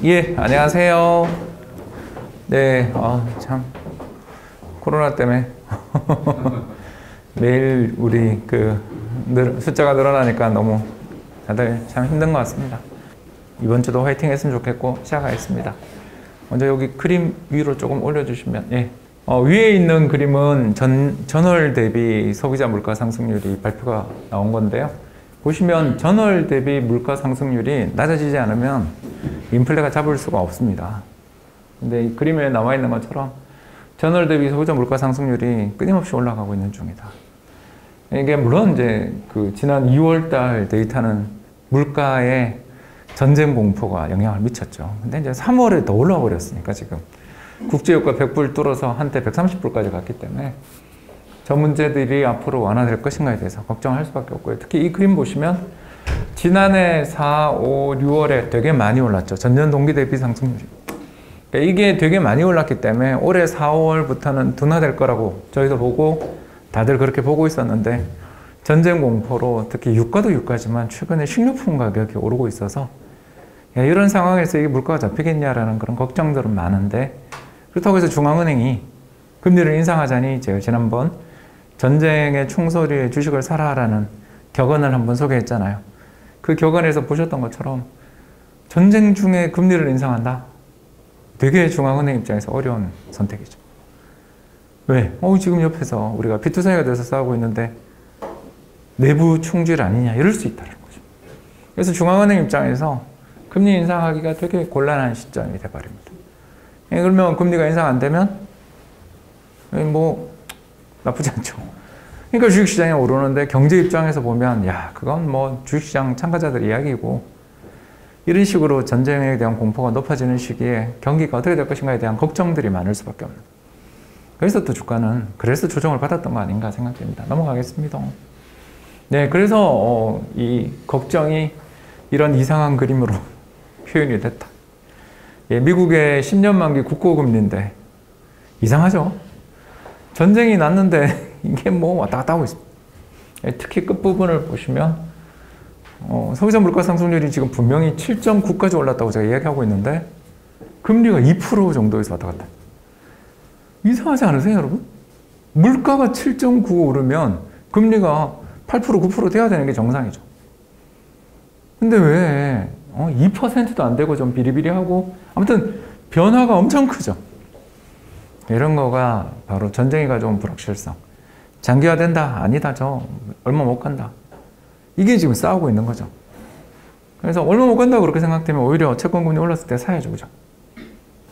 예, 안녕하세요. 네, 참 코로나 때문에 매일 우리 숫자가 늘어나니까 너무 다들 참 힘든 것 같습니다. 이번 주도 화이팅 했으면 좋겠고 시작하겠습니다. 먼저 여기 그림 위로 조금 올려주시면, 예. 위에 있는 그림은 전월 대비 소비자 물가 상승률이 발표가 나온 건데요. 보시면 전월 대비 물가 상승률이 낮아지지 않으면 인플레가 잡을 수가 없습니다. 근데 이 그림에 나와 있는 것처럼 전월 대비 소비자 물가 상승률이 끊임없이 올라가고 있는 중이다. 이게 물론 이제 지난 2월 달 데이터는 물가에 전쟁 공포가 영향을 미쳤죠. 근데 이제 3월에 더 올라와 버렸으니까 지금 국제유가 100불 뚫어서 한때 130불까지 갔기 때문에 저 문제들이 앞으로 완화될 것인가에 대해서 걱정할 수밖에 없고요. 특히 이 그림 보시면 지난해 4, 5, 6월에 되게 많이 올랐죠. 전년 동기 대비 상승률이. 그러니까 이게 되게 많이 올랐기 때문에 올해 4, 5월부터는 둔화될 거라고 저희도 보고 다들 그렇게 보고 있었는데 전쟁 공포로 특히 유가도 유가지만 최근에 식료품 가격이 오르고 있어서 이런 상황에서 이게 물가가 잡히겠냐라는 그런 걱정들은 많은데 그렇다고 해서 중앙은행이 금리를 인상하자니 제가 지난번 전쟁의 충소리에 주식을 사라라는 격언을 한번 소개했잖아요. 그 격언에서 보셨던 것처럼 전쟁 중에 금리를 인상한다? 되게 중앙은행 입장에서 어려운 선택이죠. 왜? 지금 옆에서 우리가 피투성이가 돼서 싸우고 있는데 내부 충질 아니냐 이럴 수 있다는 거죠. 그래서 중앙은행 입장에서 금리 인상하기가 되게 곤란한 시점이 돼버립니다. 그러면 금리가 인상 안 되면 나쁘지 않죠. 그러니까 주식시장이 오르는데 경제 입장에서 보면 그건 주식시장 참가자들 이야기고 이런 식으로 전쟁에 대한 공포가 높아지는 시기에 경기가 어떻게 될 것인가에 대한 걱정들이 많을 수밖에 없는. 그래서 또 주가는 그래서 조정을 받았던 거 아닌가 생각됩니다. 넘어가겠습니다. 네, 그래서 이 걱정이 이런 이상한 그림으로 표현이 됐다. 예, 미국의 10년 만기 국고금리인데 이상하죠? 전쟁이 났는데 이게 왔다 갔다 하고 있습니다. 예, 특히 끝부분을 보시면 소비자 물가 상승률이 지금 분명히 7.9까지 올랐다고 제가 이야기하고 있는데 금리가 2% 정도에서 왔다 갔다. 이상하지 않으세요, 여러분? 물가가 7.9 오르면 금리가 8%, 9% 돼야 되는 게 정상이죠. 근데 왜 2%도 안 되고 좀 비리비리하고 아무튼 변화가 엄청 크죠. 이런 거가 바로 전쟁이 가져온 불확실성. 장기화된다? 아니다. 저 얼마 못 간다. 이게 지금 싸우고 있는 거죠. 그래서 얼마 못 간다고 그렇게 생각되면 오히려 채권금리 올랐을 때 사야죠. 그죠?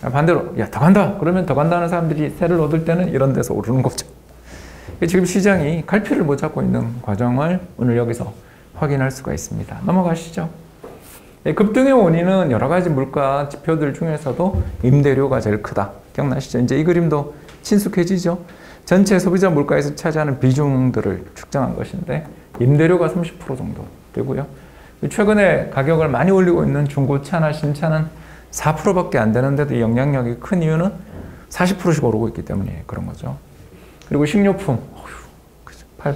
반대로 더 간다. 그러면 더 간다는 사람들이 세를 얻을 때는 이런 데서 오르는 거죠. 지금 시장이 갈피를 못 잡고 있는 과정을 오늘 여기서 확인할 수가 있습니다. 넘어가시죠. 급등의 원인은 여러 가지 물가 지표들 중에서도 임대료가 제일 크다. 기억나시죠? 이제 이 그림도 친숙해지죠? 전체 소비자 물가에서 차지하는 비중들을 측정한 것인데 임대료가 30% 정도 되고요. 최근에 가격을 많이 올리고 있는 중고차나 신차는 4%밖에 안 되는데도 이 영향력이 큰 이유는 40%씩 오르고 있기 때문에 그런 거죠. 그리고 식료품 8%.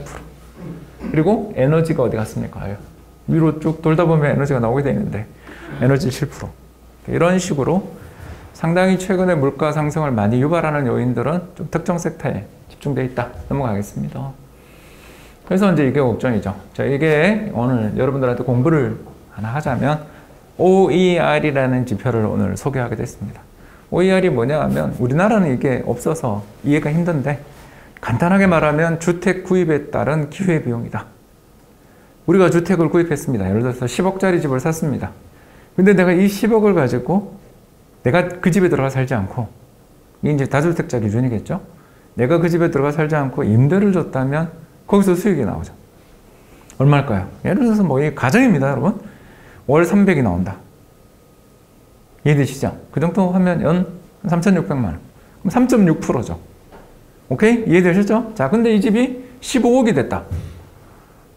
그리고 에너지가 어디 갔습니까? 위로 쭉 돌다 보면 에너지가 나오게 되어 있는데 에너지 7%. 이런 식으로 상당히 최근에 물가 상승을 많이 유발하는 요인들은 좀 특정 섹터에 집중되어 있다. 넘어가겠습니다. 그래서 이제 이게 걱정이죠. 자, 이게 오늘 여러분들한테 공부를 하나 하자면 OER이라는 지표를 오늘 소개하게 됐습니다. OER이 뭐냐 하면 우리나라는 이게 없어서 이해가 힘든데 간단하게 말하면 주택 구입에 따른 기회비용이다. 우리가 주택을 구입했습니다. 예를 들어서 10억짜리 집을 샀습니다. 근데 내가 이 10억을 가지고 내가 그 집에 들어가 살지 않고 이게 이제 다주택자 기준이겠죠. 내가 그 집에 들어가 살지 않고 임대를 줬다면 거기서 수익이 나오죠. 얼마일까요? 예를 들어서 이 가정입니다, 여러분. 월 300이 나온다. 이해되시죠? 그 정도 하면 연 3,600만 원. 그럼 3.6%죠. 오케이? 이해되셨죠? 자, 근데 이 집이 15억이 됐다.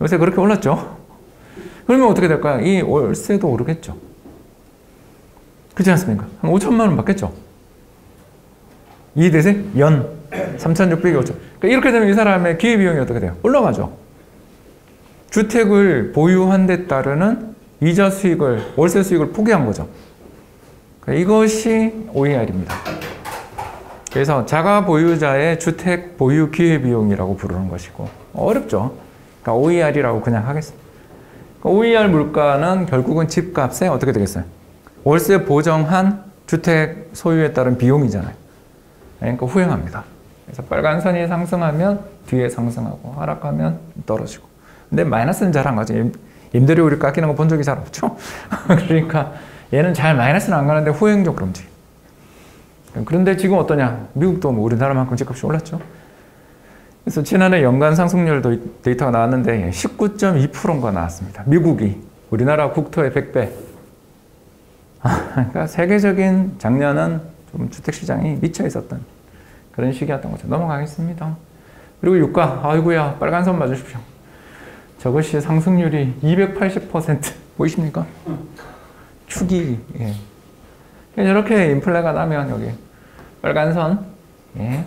요새 그렇게 올랐죠? 그러면 어떻게 될까요? 이 월세도 오르겠죠. 그렇지 않습니까? 한 5천만 원 받겠죠? 이해되세요? 연 3,600이 5천. 그러니까 이렇게 되면 이 사람의 기회비용이 어떻게 돼요? 올라가죠. 주택을 보유한 데 따르는 이자 수익을, 월세 수익을 포기한 거죠. 이것이 OER입니다. 그래서 자가 보유자의 주택 보유 기회비용이라고 부르는 것이고, 어렵죠. 그러니까 OER이라고 그냥 하겠습니다. OER 물가는 결국은 집값에 어떻게 되겠어요? 월세 보정한 주택 소유에 따른 비용이잖아요. 그러니까 후행합니다. 그래서 빨간 선이 상승하면 뒤에 상승하고 하락하면 떨어지고. 근데 마이너스는 잘 안 가죠. 임대료율이 깎이는 거 본 적이 잘 없죠. 그러니까 얘는 잘 마이너스는 안 가는데 후행적 그런지. 그런데 지금 어떠냐? 미국도 뭐 우리나라만큼 집값이 올랐죠. 그래서 지난해 연간 상승률 데이터가 나왔는데 19.2%가 나왔습니다. 미국이 우리나라 국토의 100배. 그러니까 세계적인 작년은 좀 주택시장이 미쳐 있었던 그런 시기였던 거죠. 넘어가겠습니다. 그리고 유가, 아이고야, 빨간 선 맞으십시오. 저것이 상승률이 280% 보이십니까? 축이. 예. 이렇게 인플레가 나면 여기 빨간 선, 예.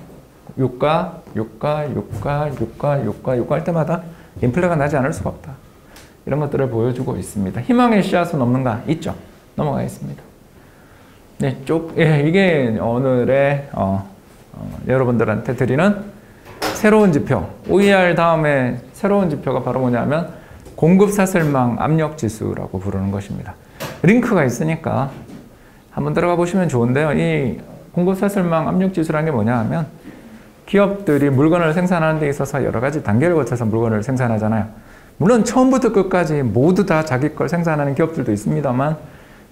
유가 할 때마다 인플레가 나지 않을 수가 없다. 이런 것들을 보여주고 있습니다. 희망의 씨앗은 없는가? 있죠. 넘어가겠습니다. 네, 이게 오늘의 여러분들한테 드리는 새로운 지표. OER 다음에 새로운 지표가 바로 뭐냐면 공급사슬망 압력지수라고 부르는 것입니다. 링크가 있으니까 한번 들어가 보시면 좋은데요. 이 공급사슬망 압력지수라는 게 뭐냐 하면 기업들이 물건을 생산하는 데 있어서 여러 가지 단계를 거쳐서 물건을 생산하잖아요. 물론 처음부터 끝까지 모두 다 자기 걸 생산하는 기업들도 있습니다만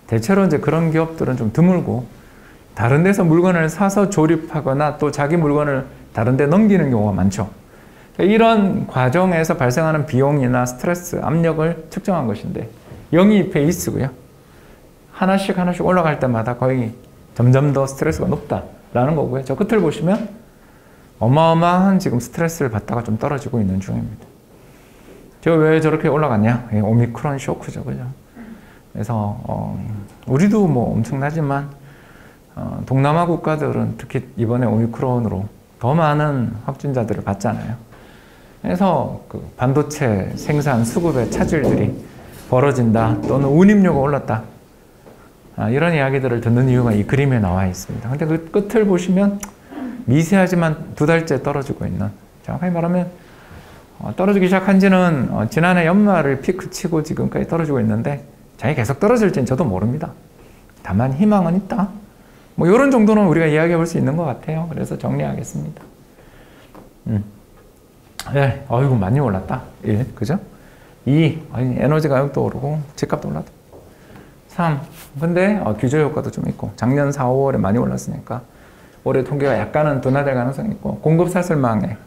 대체로 이제 그런 기업들은 좀 드물고 다른 데서 물건을 사서 조립하거나 또 자기 물건을 다른 데 넘기는 경우가 많죠. 이런 과정에서 발생하는 비용이나 스트레스, 압력을 측정한 것인데 영입 베이스고요. 하나씩 올라갈 때마다 거의 점점 더 스트레스가 높다라는 거고요. 저 끝을 보시면 어마어마한 지금 스트레스를 받다가 좀 떨어지고 있는 중입니다. 제가 왜 저렇게 올라갔냐? 오미크론 쇼크죠, 그죠? 그래서 우리도 뭐 엄청나지만 동남아 국가들은 특히 이번에 오미크론으로 더 많은 확진자들을 봤잖아요. 그래서 그 반도체 생산 수급의 차질들이 벌어진다, 또는 운임료가 올랐다. 이런 이야기들을 듣는 이유가 이 그림에 나와 있습니다. 근데 그 끝을 보시면 미세하지만 2달째 떨어지고 있는, 정확하게 말하면 떨어지기 시작한 지는 지난해 연말을 피크치고 지금까지 떨어지고 있는데 자기 계속 떨어질지는 저도 모릅니다. 다만 희망은 있다. 뭐 이런 정도는 우리가 이야기해 볼 수 있는 것 같아요. 그래서 정리하겠습니다. 네, 어이구 많이 올랐다. 1, 그죠? 2, 에너지 가격도 오르고 집값도 올랐다. 3, 근데 규제 효과도 좀 있고 작년 4, 5월에 많이 올랐으니까 올해 통계가 약간은 둔화될 가능성이 있고 공급 사슬망에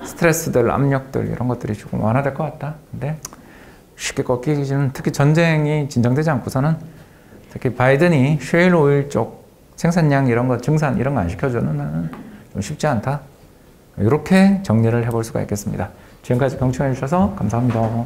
스트레스들, 압력들 이런 것들이 조금 완화될 것 같다. 근데 쉽게 꺾이기는, 특히 전쟁이 진정되지 않고서는 특히 바이든이 셰일 오일 쪽 생산량 이런 거, 증산 이런 거 안 시켜주는 나는 좀 쉽지 않다. 이렇게 정리를 해볼 수가 있겠습니다. 지금까지 경청해 주셔서 감사합니다.